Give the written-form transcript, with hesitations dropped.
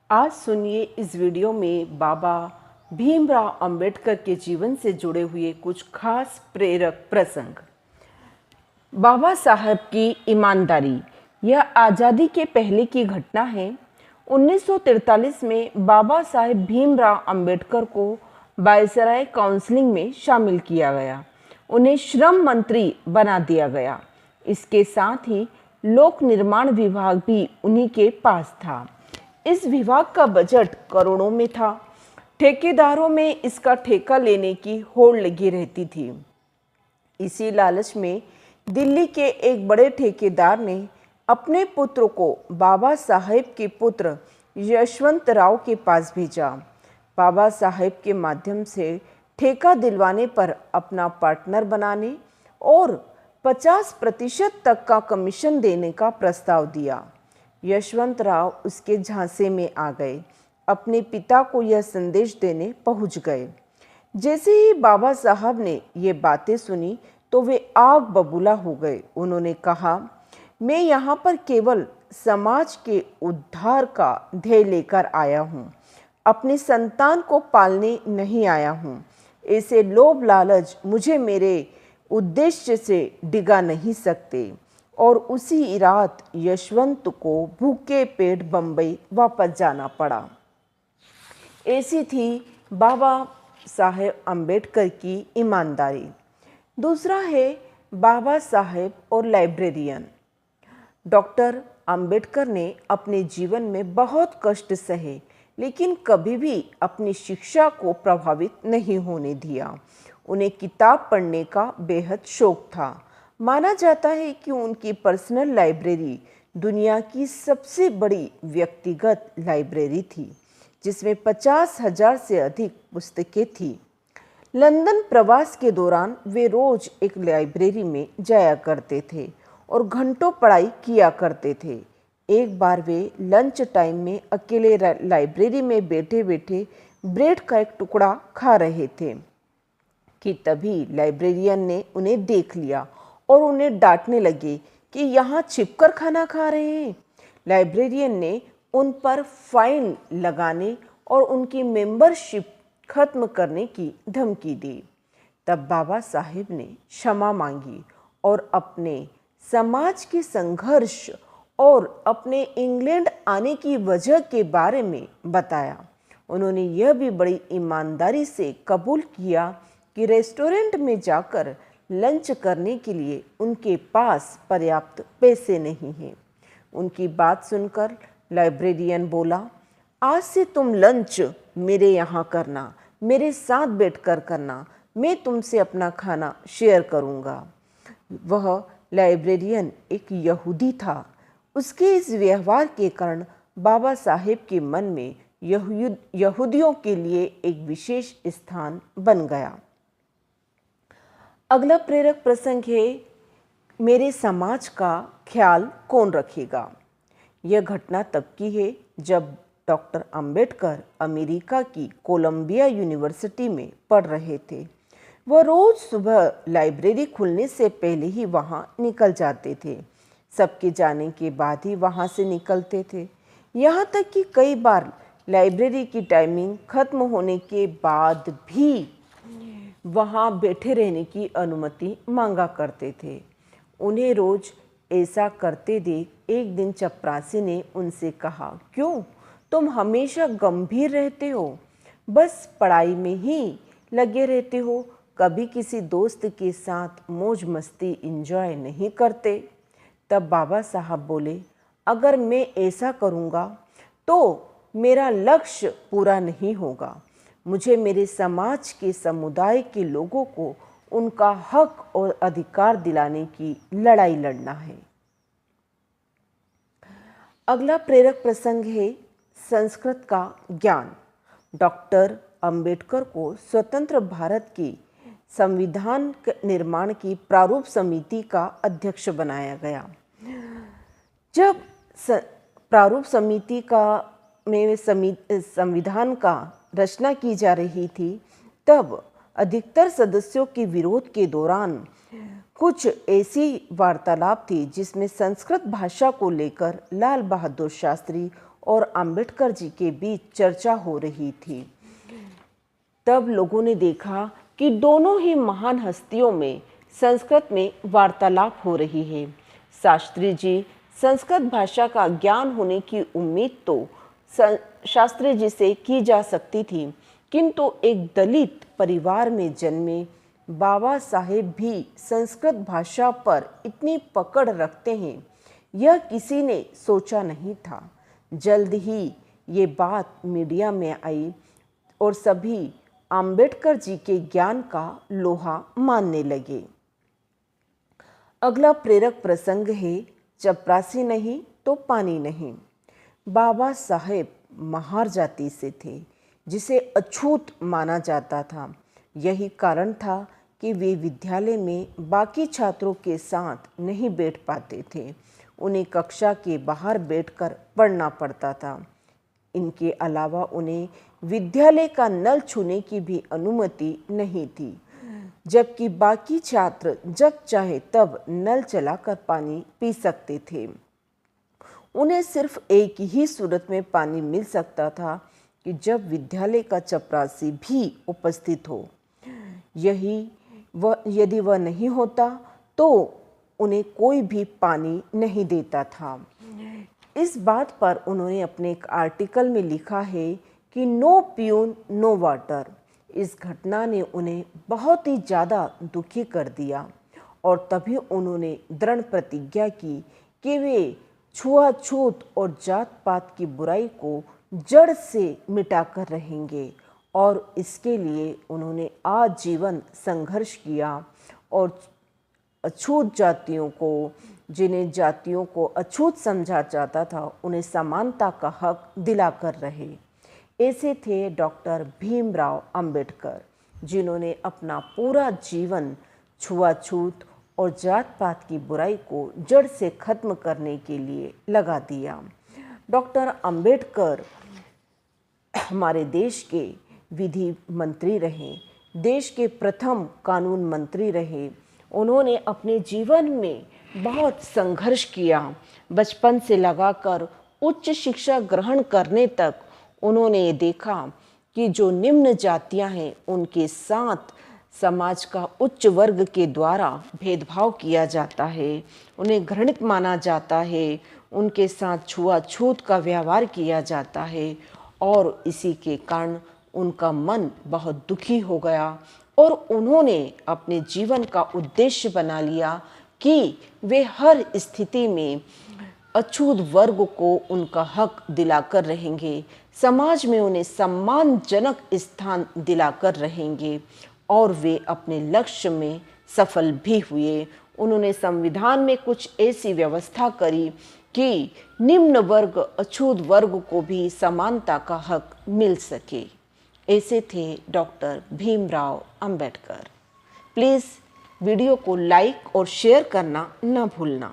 आज सुनिए इस वीडियो में बाबा भीमराव अंबेडकर के जीवन से जुड़े हुए कुछ खास प्रेरक प्रसंग। बाबा साहब की ईमानदारी। यह आज़ादी के पहले की घटना है। 1943 में बाबा साहेब भीमराव अंबेडकर को वायसराय काउंसिलिंग में शामिल किया गया। उन्हें श्रम मंत्री बना दिया गया। इसके साथ ही लोक निर्माण विभाग भी उन्हीं के पास था। इस विभाग का बजट करोड़ों में था। ठेकेदारों में इसका ठेका लेने की होड़ लगी रहती थी। इसी लालच में दिल्ली के एक बड़े ठेकेदार ने अपने पुत्र को बाबा साहेब के पुत्र यशवंत राव के पास भेजा। बाबा साहेब के माध्यम से ठेका दिलवाने पर अपना पार्टनर बनाने और 50% तक का कमीशन देने का प्रस्ताव दिया। यशवंत राव उसके झांसे में आ गए। अपने पिता को यह संदेश देने पहुंच गए। जैसे ही बाबा साहब ने ये बातें सुनी तो वे आग बबूला हो गए। उन्होंने कहा, मैं यहाँ पर केवल समाज के उद्धार का ध्येय लेकर आया हूँ, अपनी संतान को पालने नहीं आया हूँ। ऐसे लोभ लालच मुझे मेरे उद्देश्य से डिगा नहीं सकते। और उसी रात यशवंत को भूखे पेट बम्बई वापस जाना पड़ा। ऐसी थी बाबा साहेब अंबेडकर की ईमानदारी। दूसरा है बाबा साहेब और लाइब्रेरियन। डॉक्टर अंबेडकर ने अपने जीवन में बहुत कष्ट सहे, लेकिन कभी भी अपनी शिक्षा को प्रभावित नहीं होने दिया। उन्हें किताब पढ़ने का बेहद शौक था। माना जाता है कि उनकी पर्सनल लाइब्रेरी दुनिया की सबसे बड़ी व्यक्तिगत लाइब्रेरी थी, जिसमें 50,000 से अधिक पुस्तकें थीं। लंदन प्रवास के दौरान वे रोज एक लाइब्रेरी में जाया करते थे और घंटों पढ़ाई किया करते थे। एक बार वे लंच टाइम में अकेले लाइब्रेरी में बैठे बैठे ब्रेड का एक टुकड़ा खा रहे थे कि तभी लाइब्रेरियन ने उन्हें देख लिया और उन्हें डांटने लगे कि यहाँ छिपकर खाना खा रहे हैं। लाइब्रेरियन ने उन पर फाइन लगाने और उनकी मेंबरशिप खत्म करने की धमकी दी। तब बाबा साहेब ने क्षमा मांगी और अपने समाज के संघर्ष और अपने इंग्लैंड आने की वजह के बारे में बताया। उन्होंने यह भी बड़ी ईमानदारी से कबूल किया कि रेस्टोरेंट में जाकर लंच करने के लिए उनके पास पर्याप्त पैसे नहीं हैं। उनकी बात सुनकर लाइब्रेरियन बोला, आज से तुम लंच मेरे यहाँ करना, मेरे साथ बैठकर करना, मैं तुमसे अपना खाना शेयर करूँगा। वह लाइब्रेरियन एक यहूदी था। उसके इस व्यवहार के कारण बाबा साहेब के मन में यहूदियों के लिए एक विशेष स्थान बन गया। अगला प्रेरक प्रसंग है, मेरे समाज का ख्याल कौन रखेगा। यह घटना तब की है जब डॉक्टर अंबेडकर अमेरिका की कोलंबिया यूनिवर्सिटी में पढ़ रहे थे। वह रोज सुबह लाइब्रेरी खुलने से पहले ही वहां निकल जाते थे। सबके जाने के बाद ही वहां से निकलते थे। यहाँ तक कि कई बार लाइब्रेरी की टाइमिंग खत्म होने के बाद भी वहाँ बैठे रहने की अनुमति मांगा करते थे। उन्हें रोज ऐसा करते देख एक दिन चपरासी ने उनसे कहा, क्यों तुम हमेशा गंभीर रहते हो, बस पढ़ाई में ही लगे रहते हो, कभी किसी दोस्त के साथ मौज मस्ती एंजॉय नहीं करते। तब बाबा साहब बोले, अगर मैं ऐसा करूँगा तो मेरा लक्ष्य पूरा नहीं होगा। मुझे मेरे समाज के समुदाय के लोगों को उनका हक और अधिकार दिलाने की लड़ाई लड़ना है। अगला प्रेरक प्रसंग है, संस्कृत का ज्ञान। डॉक्टर अंबेडकर को स्वतंत्र भारत की संविधान निर्माण की प्रारूप समिति का अध्यक्ष बनाया गया। जब प्रारूप समिति का में संविधान का रचना की जा रही थी, तब अधिकतर सदस्यों के विरोध के दौरान कुछ ऐसी वार्तालाप थी जिसमें संस्कृत भाषा को लेकर लाल बहादुर शास्त्री और अंबेडकर जी के बीच चर्चा हो रही थी। तब लोगों ने देखा कि दोनों ही महान हस्तियों में संस्कृत में वार्तालाप हो रही है। शास्त्री जी संस्कृत भाषा का ज्ञान होने की उम्मीद तो शास्त्री जी से की जा सकती थी, किंतु एक दलित परिवार में जन्मे बाबा साहेब भी संस्कृत भाषा पर इतनी पकड़ रखते हैं, यह किसी ने सोचा नहीं था। जल्द ही ये बात मीडिया में आई और सभी अंबेडकर जी के ज्ञान का लोहा मानने लगे। अगला प्रेरक प्रसंग है, चपरासी नहीं तो पानी नहीं। बाबा साहेब महार जाति से थे, जिसे अछूत माना जाता था। यही कारण था कि वे विद्यालय में बाकी छात्रों के साथ नहीं बैठ पाते थे। उन्हें कक्षा के बाहर बैठकर पढ़ना पड़ता था। इनके अलावा उन्हें विद्यालय का नल छूने की भी अनुमति नहीं थी, जबकि बाकी छात्र जब चाहे तब नल चलाकर पानी पी सकते थे। उन्हें सिर्फ एक ही सूरत में पानी मिल सकता था कि जब विद्यालय का चपरासी भी उपस्थित हो। यदि वह नहीं होता तो उन्हें कोई भी पानी नहीं देता था। इस बात पर उन्होंने अपने एक आर्टिकल में लिखा है कि नो प्यून नो वाटर। इस घटना ने उन्हें बहुत ही ज़्यादा दुखी कर दिया और तभी उन्होंने दृढ़ प्रतिज्ञा की कि वे छुआछूत और जात पात की बुराई को जड़ से मिटाकर रहेंगे, और इसके लिए उन्होंने आजीवन संघर्ष किया और अछूत जातियों को, जिन्हें जातियों को अछूत समझा जाता था, उन्हें समानता का हक दिलाकर रहे। ऐसे थे डॉक्टर भीमराव अंबेडकर, जिन्होंने अपना पूरा जीवन छुआछूत और जात पात की बुराई को जड़ से खत्म करने के लिए लगा दिया। डॉक्टर अंबेडकर हमारे देश के विधि मंत्री रहे, देश के प्रथम कानून मंत्री रहे। उन्होंने अपने जीवन में बहुत संघर्ष किया। बचपन से लगाकर उच्च शिक्षा ग्रहण करने तक उन्होंने ये देखा कि जो निम्न जातियां हैं उनके साथ समाज का उच्च वर्ग के द्वारा भेदभाव किया जाता है, उन्हें घृणित माना जाता है, उनके साथ छुआछूत का व्यवहार किया जाता है, और इसी के कारण उनका मन बहुत दुखी हो गया और उन्होंने अपने जीवन का उद्देश्य बना लिया कि वे हर स्थिति में अछूत वर्ग को उनका हक दिलाकर रहेंगे, समाज में उन्हें सम्मानजनक स्थान दिलाकर रहेंगे, और वे अपने लक्ष्य में सफल भी हुए। उन्होंने संविधान में कुछ ऐसी व्यवस्था करी कि निम्न वर्ग अछूत वर्ग को भी समानता का हक मिल सके। ऐसे थे doctor Bhimrao Ambedkar. Please video को लाइक और शेयर करना न भूलना।